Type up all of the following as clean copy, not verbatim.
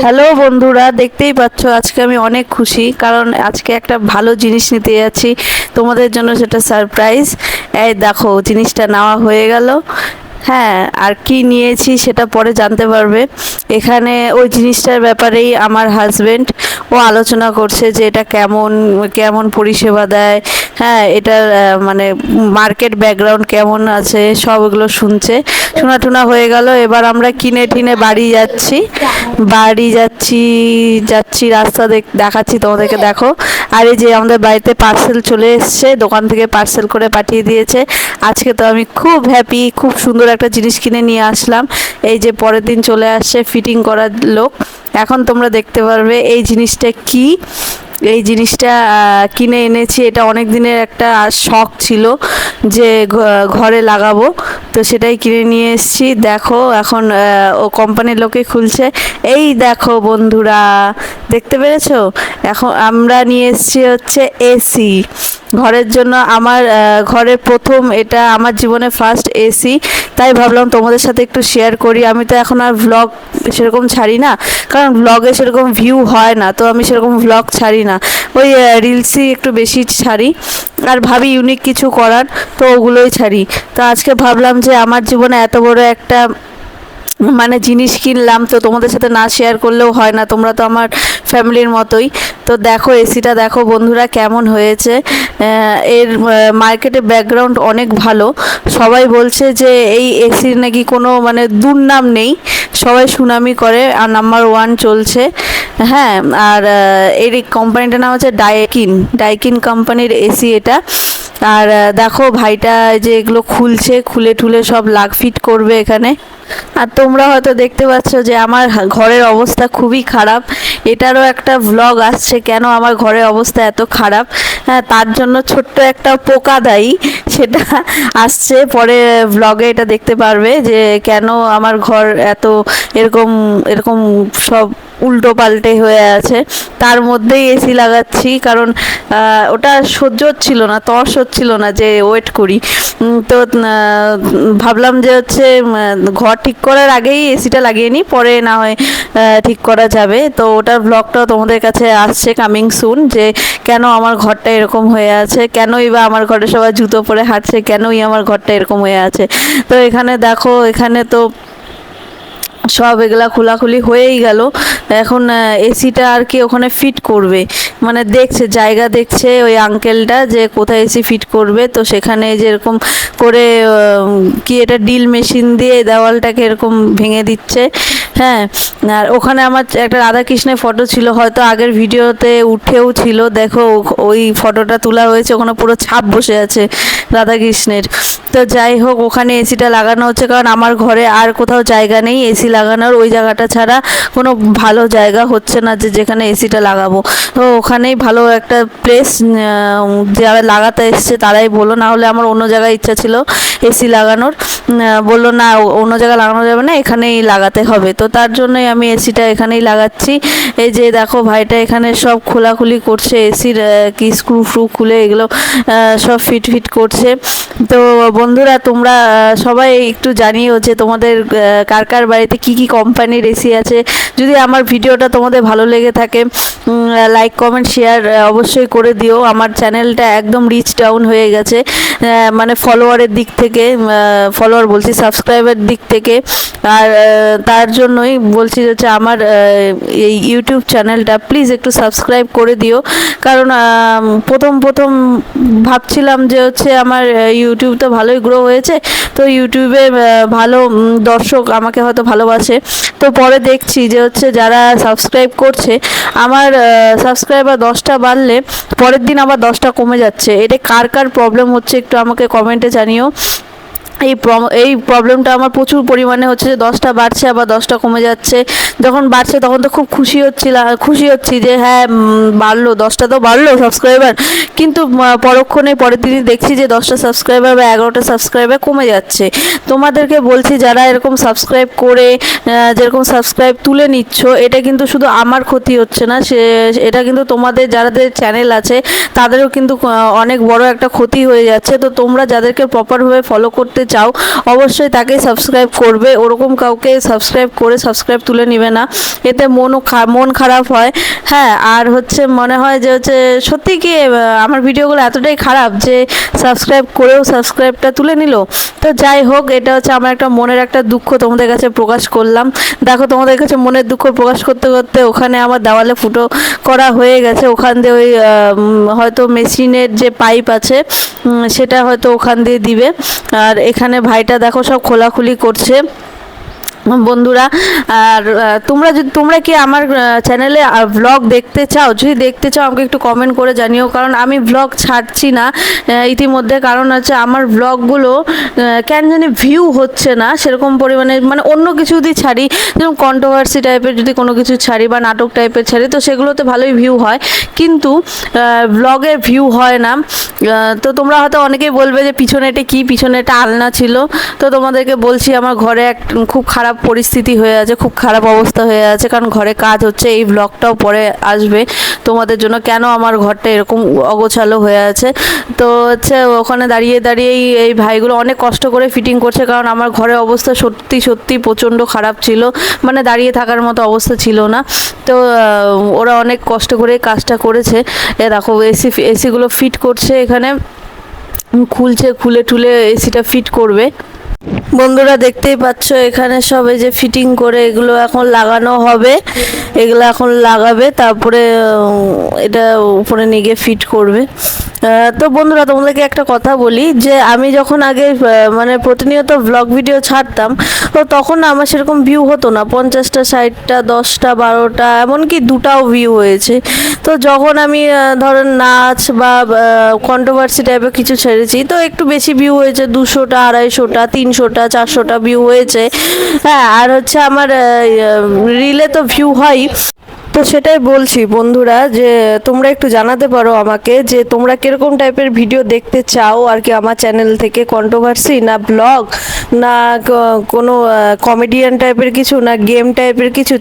Hello বন্ধুরা, দেখতেই পাচ্ছ আজকে আমি অনেক খুশি, কারণ আজকে একটা ভালো জিনিস নিতে যাচ্ছি তোমাদের জন্য, সেটা সারপ্রাইজ। এই দেখো, জিনিসটা নেওয়া হয়ে গেল। হ্যাঁ, আর কি নিয়েছি সেটা পরে জানতে পারবে। এখানে ওই জিনিসটার ব্যাপারেই আমার হাজবেন্ড ও আলোচনা করছে যে এটা কেমন কেমন পরিষেবা দেয়। হ্যাঁ, এটার মানে মার্কেট ব্যাকগ্রাউন্ড কেমন আছে সব এগুলো শুনছে। শোনা টুনা হয়ে গেল, এবার আমরা কিনে টিনে বাড়ি যাচ্ছি রাস্তা দেখাচ্ছি তোমাদেরকে, দেখো। আর এই যে আমাদের বাড়িতে পার্সেল চলে এসছে, দোকান থেকে পার্সেল করে পাঠিয়ে দিয়েছে। আজকে তো আমি খুব হ্যাপি, খুব সুন্দর একটা জিনিস কিনে নিয়ে আসলাম। এই যে পরের দিন চলে আসছে ফিটিং করার লোক। এখন তোমরা দেখতে পারবে এই জিনিসটা কি। এই জিনিসটা কিনে এনেছি, এটা অনেক দিনের একটা শখ ছিল যে ঘরে লাগাবো, তো সেটাই কিনে নিয়ে এসেছি। দেখো এখন ও কোম্পানির লোকে খুলছে। এই দেখো বন্ধুরা, দেখতে পেরেছো? এখন আমরা নিয়ে এসেছি হচ্ছে এসি ঘরের জন্য। আমার ঘরের প্রথম, এটা আমার জীবনে ফার্স্ট এসি, তাই ভাবলাম তোমাদের সাথে একটু শেয়ার করি। আমি তো এখন আর ভ্লগ সেরকম ছাড়ি না, কারণ ভ্লগে সেরকম ভিউ হয় না, তো আমি সেরকম ভ্লগ ছাড়ি না। ওই রিলসই একটু বেশি ছাড়ি, আর ভাবি ইউনিক কিছু করার, তো ওগুলোই ছাড়ি। তো আজকে ভাবলাম যে আমার জীবনে এত বড় একটা মানে জিনিস কিনলাম, তো তোমাদের সাথে না শেয়ার করলেও হয় না, তোমরা তো আমার ফ্যামিলির মতোই। তো দেখো এসিটা, দেখো বন্ধুরা কেমন হয়েছে। এর মার্কেটে ব্যাকগ্রাউন্ড অনেক ভালো। সবাই বলছে যে এই এসির নাকি কোনো মানে দুর্নাম নেই, সবাই সুনামি করে, আর নাম্বার 1 চলছে। হ্যাঁ, আর এর কোম্পানিটার নাম হচ্ছে ডাইকিন কোম্পানির এসি এটা। আর দেখো ভাইটা যে এগুলো খুলছে, খুলে টুলে সব লাগ ফিট করবে এখানে। আর তোমরা হয়তো দেখতে পাচ্ছ যে আমার ঘরের অবস্থা খুবই খারাপ। এটারও একটা ভ্লগ আসছে, কেন আমার ঘরের অবস্থা এত খারাপ। হ্যাঁ, তার জন্য ছোট্ট একটা পোকা দায়ী, সেটা আসছে পরে ভ্লগে, এটা দেখতে পারবে যে কেন আমার ঘর এত এরকম এরকম সব উল্টো পাল্টে হয়ে আছে। তার মধ্যেই এসি লাগাচ্ছি, কারণ ওটা সহ্য হচ্ছিল না, তর্স হচ্ছিল না যে ওয়েট করি। তো ভাবলাম যে হচ্ছে ঘর ঠিক করার আগেই এসিটা লাগিয়ে নিই, পরে না হয় ঠিক করা যাবে। তো ওটার ব্লগটাও তোমাদের কাছে আসছে কামিং সুন, যে কেন আমার ঘরটা এরকম হয়ে আছে, কেনই বা আমার ঘরে সবাই জুতো পরে হাঁটছে, কেনই আমার ঘরটা এরকম হয়ে আছে। তো এখানে দেখো, এখানে তো সব এগুলা খোলাখুলি হয়েই গেল। এখন এসিটা আর কি ওখানে ফিট করবে, মানে দেখছে, জায়গা দেখছে ওই আঙ্কেলটা যে কোথায় এসি ফিট করবে। তো সেখানে যেরকম করে কি এটা ডিল মেশিন দিয়ে দেওয়ালটাকে এরকম ভেঙে দিচ্ছে। হ্যাঁ, আর ওখানে আমার একটা রাধাকৃষ্ণের ফটো ছিল, হয়তো আগের ভিডিওতে উঠেও ছিল, দেখো ওই ফটোটা তোলা হয়েছে, ওখানে পুরো ছাপ বসে আছে রাধাকৃষ্ণের। তো যাই হোক, ওখানে এসিটা লাগানো হচ্ছে, কারণ আমার ঘরে আর কোথাও জায়গা নেই এসি লাগানোর, ওই জায়গাটা ছাড়া কোনো ভালো জায়গা হচ্ছে না যে যেখানে এসিটা লাগাবো। তো ওখানেই ভালো একটা প্লেস, যারা লাগাতে এসছে তারাই বললো, না হলে আমার অন্য জায়গায় ইচ্ছা ছিল এসি লাগানোর। বললো না, অন্য জায়গায় লাগানো যাবে না, এখানেই লাগাতে হবে। তো তার জন্যই আমি এসিটা এখানেই লাগাচ্ছি। এই যে দেখো ভাইটা এখানে সব খোলাখুলি করছে, এসির কি স্ক্রু ফ্রু খুলে এগুলো সব ফিট করছে। তো বন্ধুরা, তোমরা সবাই একটু জানিও যে তোমাদের কার কার বাড়িতে কি কি কোম্পানির এসি আছে। যদি আমার ভিডিওটা তোমাদের ভালো লেগে থাকে, লাইক কমেন্ট শেয়ার অবশ্যই করে দিও। আমার চ্যানেলটা একদম রিচ ডাউন হয়ে গেছে, মানে ফলোয়ারের দিক থেকে, ফলোয়ার বলছি সাবস্ক্রাইবার দিক থেকে। আর তার জন্যই বলছি হচ্ছে আমার এই ইউটিউব চ্যানেলটা প্লিজ একটু সাবস্ক্রাইব করে দিও, কারণ প্রথম ভাবছিলাম যে হচ্ছে আমার ইউটিউব তো ভালোই গ্রো হয়েছে, তো ইউটিউবে ভালো দর্শক আমাকে হয়তো ভালোবাসে। তো পরে দেখছি যে হচ্ছে যারা সাবস্ক্রাইব করছে, আমার সাবস্ক্রাইবার 10টা বাড়লে পরের দিন আবার 10টা কমে যাচ্ছে। এটা কার কার প্রবলেম হচ্ছে একটু আমাকে কমেন্টে জানিও। এই প্রবলেমটা আমার প্রচুর পরিমাণে হচ্ছে, যে 10টা বাড়ছে আবার 10টা কমে যাচ্ছে। যখন বাড়ছে তখন তো খুব খুশি হচ্ছি যে হ্যাঁ বাড়লো, 10টা তো বাড়লো সাবস্ক্রাইবার, কিন্তু পরক্ষণে পরের দিনই দেখছি যে 10টা সাবস্ক্রাইবার বা 11টা সাবস্ক্রাইবার কমে যাচ্ছে। তোমাদেরকে বলছি, যারা এরকম সাবস্ক্রাইব করে যেরকম সাবস্ক্রাইব তুলে নিচ্ছ, এটা কিন্তু শুধু আমার ক্ষতি হচ্ছে না, এটা কিন্তু তোমাদের যাদের চ্যানেল আছে তাদেরও কিন্তু অনেক বড় একটা ক্ষতি হয়ে যাচ্ছে। তো তোমরা যাদেরকে প্রপারভাবে ফলো করতে দেখতে চাও অবশ্যই তাকে সাবস্ক্রাইব করবে, ওরকম কাউকে সাবস্ক্রাইব করে সাবস্ক্রাইব তুলে নিবে না, এতে মন খারাপ হয়। হ্যাঁ, আর হচ্ছে মনে হয় যে হচ্ছে সত্যি কি আমার ভিডিওগুলো এতটাই খারাপ যে সাবস্ক্রাইব করেও সাবস্ক্রাইবটা তুলে নিল। তো যাই হোক, এটা হচ্ছে আমার একটা মনের একটা দুঃখ তোমাদের কাছে প্রকাশ করলাম। দেখো তোমাদের কাছে মনের দুঃখ প্রকাশ করতে করতে ওখানে আমার দেওয়ালে ফুটো করা হয়ে গেছে, ওখান দিয়ে ওই হয়তো মেশিনের যে পাইপ আছে সেটা হয়তো ওখান দিয়ে দিবে। আর এখানে ভাইটা দেখো সব খোলাখুলি করছে বন্ধুরা। আর তোমরা কি আমার চ্যানেলে ভ্লগ দেখতে চাও? যদি দেখতে চাও আমাকে একটু কমেন্ট করে জানিও, কারণ আমি ভ্লগ ছাড়ছি না ইতিমধ্যে, কারণ হচ্ছে আমার ভ্লগগুলো কেন জানি ভিউ হচ্ছে না সেরকম পরিমাণে, মানে অন্য কিছু যদি ছাড়ি, যেরকম কন্ট্রোভার্সি টাইপের যদি কোনো কিছু ছাড়ি বা নাটক টাইপের ছাড়ি তো সেগুলোতে ভালোই ভিউ হয়, কিন্তু ভ্লগে ভিউ হয় না। তো তোমরা হয়তো অনেকেই বলবে যে পিছনে এটা কি, পিছনে এটা আলনা ছিল। তো তোমাদেরকে বলছি আমার ঘরে খুব খারাপ পরিস্থিতি হয়ে আছে, খুব খারাপ অবস্থা হয়ে আছে, কারণ ঘরে কাজ হচ্ছে। এই ব্লগটাও পরে আসবে তোমাদের জন্য, কেন আমার ঘরটা এরকম অগোছালো হয়ে আছে। তো হচ্ছে ওখানে দাঁড়িয়ে দাঁড়িয়েই এই ভাইগুলো অনেক কষ্ট করে ফিটিং করছে, কারণ আমার ঘরের অবস্থা সত্যি সত্যি প্রচণ্ড খারাপ ছিল, মানে দাঁড়িয়ে থাকার মতো অবস্থা ছিল না। তো ওরা অনেক কষ্ট করে কাজটা করেছে। দেখো এসিগুলো ফিট করছে, এখানে খুলছে, খুলে টুলে এসিটা ফিট করবে। বন্ধুরা দেখতেই পাচ্ছ এখানে সব এই যে ফিটিং করে এগুলো এখন লাগানো হবে, এগুলো এখন লাগাবে, তারপরে এটা উপরে নিয়ে গিয়ে ফিট করবে। তো বন্ধুরা তোমাদেরকে একটা কথা বলি, যে আমি যখন আগে মানে প্রতিনিয়ত ব্লগ ভিডিও ছাড়তাম তো তখন আমার সেরকম ভিউ হতো না, 50টা 60টা 10টা 12টা এমনকি 2টাও ভিউ হয়েছে। তো যখন আমি ধরেন নাচ বা কন্ট্রোভার্সি টাইপের কিছু ছেড়েছি তো একটু বেশি ভিউ হয়েছে, 200টা 250টা 300টা 400টা ভিউ হয়েছে। হ্যাঁ, আর হচ্ছে আমার রিলে তো ভিউ হয়। তো সেটাই বলছি বন্ধুরা, যে তোমরা একটু জানাতে পারো আমাকে যে তোমরা কিরকম টাইপের ভিডিও দেখতে চাও আর কি আমার চ্যানেল থেকে, কন্ট্রোভার্সি না ব্লগ না কোনো কমেডিয়ান টাইপের কিছু না গেম টাইপের কিছু।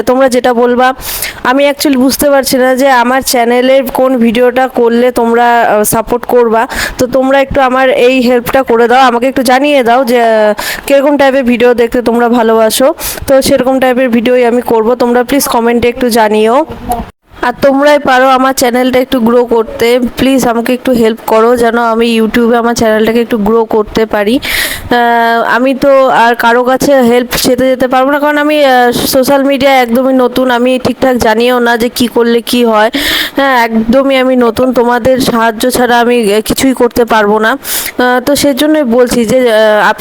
তোমরা যেটা বলবা, আমি অ্যাকচুয়ালি বুঝতে পারছি না যে আমার চ্যানেলের কোন ভিডিওটা করলে তোমরা সাপোর্ট করবা। তো তোমরা একটু আমার এই হেল্পটা করে দাও, আমাকে একটু জানিয়ে দাও যে কিরকম টাইপের ভিডিও দেখতে তোমরা ভালোবাসো, তো সেরকম টাইপের ভিডিওই আমি করব। তোমরা প্লিজ কমেন্টে একটু জানিও। আর তোমরাই পারো আমার চ্যানেলটা একটু গ্রো করতে, প্লিজ আমাকে একটু হেল্প করো যেন আমি ইউটিউবে আমার চ্যানেলটাকে একটু গ্রো করতে পারি। আমি তো আর কারো কাছে হেল্প চেতে যেতে পারবো না, কারণ আমি সোশ্যাল মিডিয়ায় একদমই নতুন, আমি ঠিকঠাক জানিও না যে কি করলে কি হয়। হ্যাঁ, একদমই আমি নতুন, তোমাদের সাহায্য ছাড়া আমি কিছুই করতে পারবো না। তো সেই জন্যই বলছি যে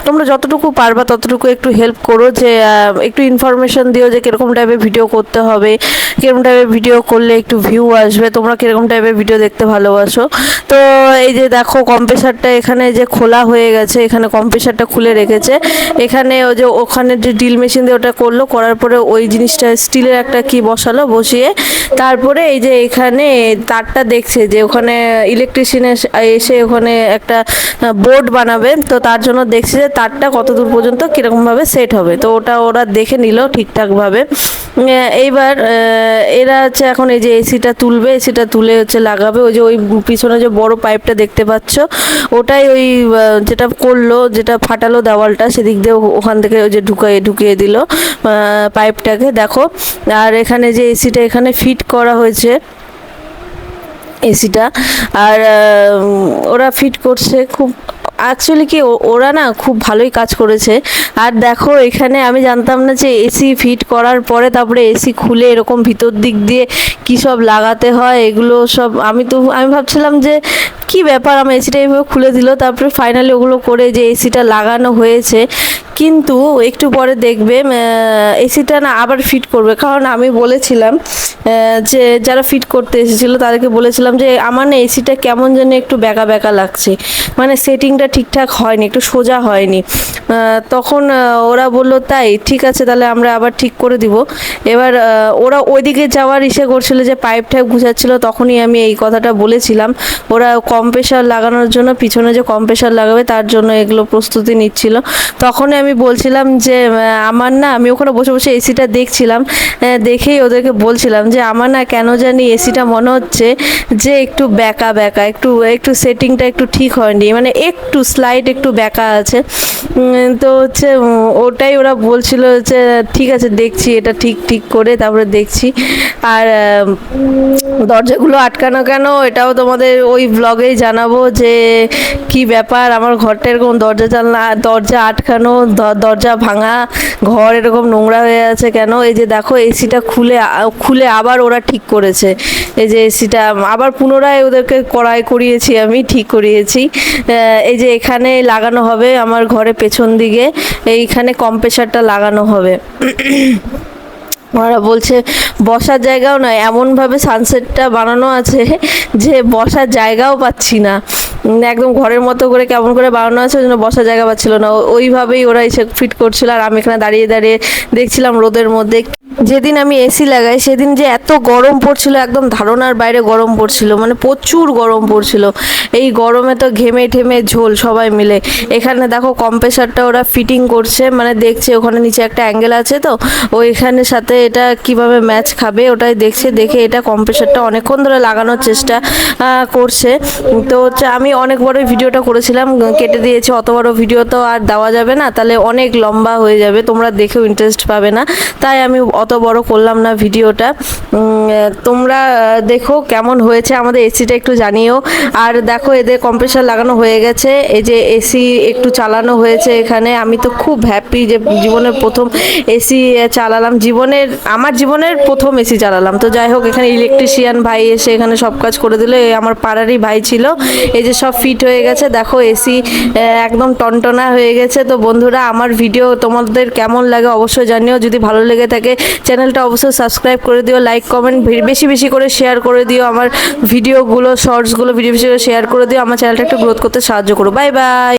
তোমরা যতটুকু পারবা ততটুকু একটু হেল্প করো, যে একটু ইনফরমেশন দিও যে কীরকম টাইপের ভিডিও করতে হবে, কীরকম টাইপের ভিডিও করলে একটু ভিউ আসবে, তোমরা কিরকম টাইপের ভিডিও দেখতে ভালোবাসো। তো এই যে দেখো কম্প্রেসারটা এখানে যে খোলা হয়ে গেছে, এখানে কম্প্রেসারটা খুলে রেখেছে, এখানে ওই যে ওখানে যে ড্রিল মেশিন দিয়ে ওটা করলো, করার পরে ওই জিনিসটা স্টিলের একটা কি বসালো, বসিয়ে তারপরে এই যে এখানে তারটা দেখছে যে ওখানে ইলেকট্রিশিয়ান এসে ওখানে একটা বোর্ড বানাবে, তো তার জন্য দেখছে যে তারটা কত দূর পর্যন্ত কীরকমভাবে সেট হবে। তো ওরা দেখে নিল ঠিকঠাকভাবে। এইবার এরা হচ্ছে এখন এই যে এসিটা তুলবে, এসিটা তুলে হচ্ছে লাগাবে। ওই যে ওই পিছনে যে বড় পাইপটা দেখতে পাচ্ছ ওটাই ওই যেটা করলো, যেটা ফাটালো দেওয়ালটা, সেদিক দিয়ে ওখান থেকে ওই যে ঢুকিয়ে দিল পাইপটাকে, দেখো। আর এখানে যে এসিটা এখানে ফিট করা হয়েছে এসিটা, আর ওরা ফিট করছে খুব, অ্যাকচুয়ালি কি ওরা না খুব ভালোই কাজ করেছে। আর দেখো এখানে আমি জানতাম না যে এসি ফিট করার পরে তারপরে এসি খুলে এরকম ভিতর দিক দিয়ে কী সব লাগাতে হয়, এগুলো সব আমি ভাবছিলাম যে কি ব্যাপার, আমার এসিটা এইভাবে খুলে দিল, তারপরে ফাইনালি ওগুলো করে যে এসিটা লাগানো হয়েছে। কিন্তু একটু পরে দেখবে এসিটা না আবার ফিট করবে, কারণ আমি বলেছিলাম যে যারা ফিট করতে এসেছিলো তাদেরকে বলেছিলাম যে আমার না এসিটা কেমন যেন একটু ব্যাকা ব্যাকা লাগছে, মানে সেটিংটা ঠিকঠাক হয়নি, একটু সোজা হয়নি। তখন ওরা বললো তাই ঠিক আছে তাহলে আমরা আবার ঠিক করে দিব। এবার ওরা ওইদিকে যাওয়ার ইসে করছিল যে পাইপ টাইপ গুছাচ্ছিলো, তখনই আমি এই কথাটা বলেছিলাম। ওরা কম্প্রেসার লাগানোর জন্য পিছনে যে কম্প্রেসার লাগাবে তার জন্য এগুলো প্রস্তুতি নিচ্ছিল, তখনই আমি আমি বলছিলাম যে আমার না, আমি ওখানে বসে বসে এসিটা দেখছিলাম, দেখেই ওদেরকে বলছিলাম যে আমার না কেন জানি এসিটা মনে হচ্ছে যে একটু ব্যাকা ব্যাকা, একটু একটু সেটিংটা একটু ঠিক হয়নি, মানে একটু স্লাইড একটু ব্যাকা আছে। তো হচ্ছে ওটাই ওরা বলছিল যে ঠিক আছে দেখছি, এটা ঠিক ঠিক করে তারপরে দেখছি। আর দরজাগুলো আটকানো কেন এটাও তোমাদের ওই ব্লগেই জানাবো যে কি ব্যাপার, আমার ঘরটা এরকম দরজা আটকানো, দরজা ভাঙা, ঘর এরকম নোংরা হয়ে আছে কেন। এই যে দেখো এসিটা খুলে আবার ওরা ঠিক করেছে, এই যে এসিটা আবার পুনরায় ওদেরকে করিয়েছি, আমি ঠিক করিয়েছি। এই যে এখানে লাগানো হবে আমার ঘরে পেছন দিকে, এইখানে কম্প্রেসারটা লাগানো হবে। ওরা বলছে বসার জায়গাও নয়, এমনভাবে সানসেটটা বানানো আছে যে বসার জায়গাও পাচ্ছি না, একদম ঘরের মতো করে কেমন করে বানানো আছে, ওই জন্য বসার জায়গা পাচ্ছিল না। ওইভাবেই ওরা এসে ফিট করছিল, আর আমি এখানে দাঁড়িয়ে দাঁড়িয়ে দেখছিলাম রোদের মধ্যে। যেদিন আমি এসি লাগাই সেদিন যে এত গরম পড়ছিল, একদম ধারণার বাইরে গরম পড়ছিল, মানে প্রচুর গরম পড়ছিল। এই গরমে তো ঘেমে ঠেমে ঝোল সবাই মিলে। এখানে দেখো কম্প্রেসারটা ওরা ফিটিং করছে, মানে দেখছে ওখানে নিচে একটা অ্যাঙ্গেল আছে, তো ওইখানের সাথে এটা কিভাবে ম্যাচ খাবে ওটাই দেখছে। দেখে এটা কম্প্রেসারটা অনেকক্ষণ ধরে লাগানোর চেষ্টা করছে। তো হচ্ছে আমি অনেক বড় ভিডিওটা করেছিলাম, কেটে দিয়েছি। অত বড় ভিডিও তো আর দেওয়া যাবে না, তাহলে অনেক লম্বা হয়ে যাবে, তোমরা দেখেও ইন্টারেস্ট পাবে না, তাই আমি অত বড় করলাম না ভিডিওটা। তোমরা দেখো কেমন হয়েছে, আমাদের এসিটা একটু জানিও। আর দেখো এদের কম্প্রেসার লাগানো হয়ে গেছে, এই যে এসি একটু চালানো হয়েছে এখানে। আমি তো খুব হ্যাপি যে জীবনের প্রথম এসি চালালাম, আমার জীবনের প্রথম এসি চালালাম। তো যাই হোক, এখানে ইলেকট্রিশিয়ান ভাই এসে এখানে সব কাজ করে দিল, আমার পাড়ারই ভাই ছিল। এই যে সব ফিট হয়ে গেছে, দেখো এসি একদম টনটনা হয়ে গেছে। তো বন্ধুরা, আমার ভিডিও তোমাদের কেমন লাগে অবশ্যই জানিও। যদি ভালো লেগে থাকে চ্যানেলটা অবশ্যই সাবস্ক্রাইব করে দিও, লাইক কমেন্ট বেশি বেশি করে শেয়ার করে দিও, আমার ভিডিওগুলো শর্টসগুলো বেশি বেশি করে শেয়ার করে দিও, আমার চ্যানেলটা একটু গ্রোথ করতে সাহায্য করো। Bye bye.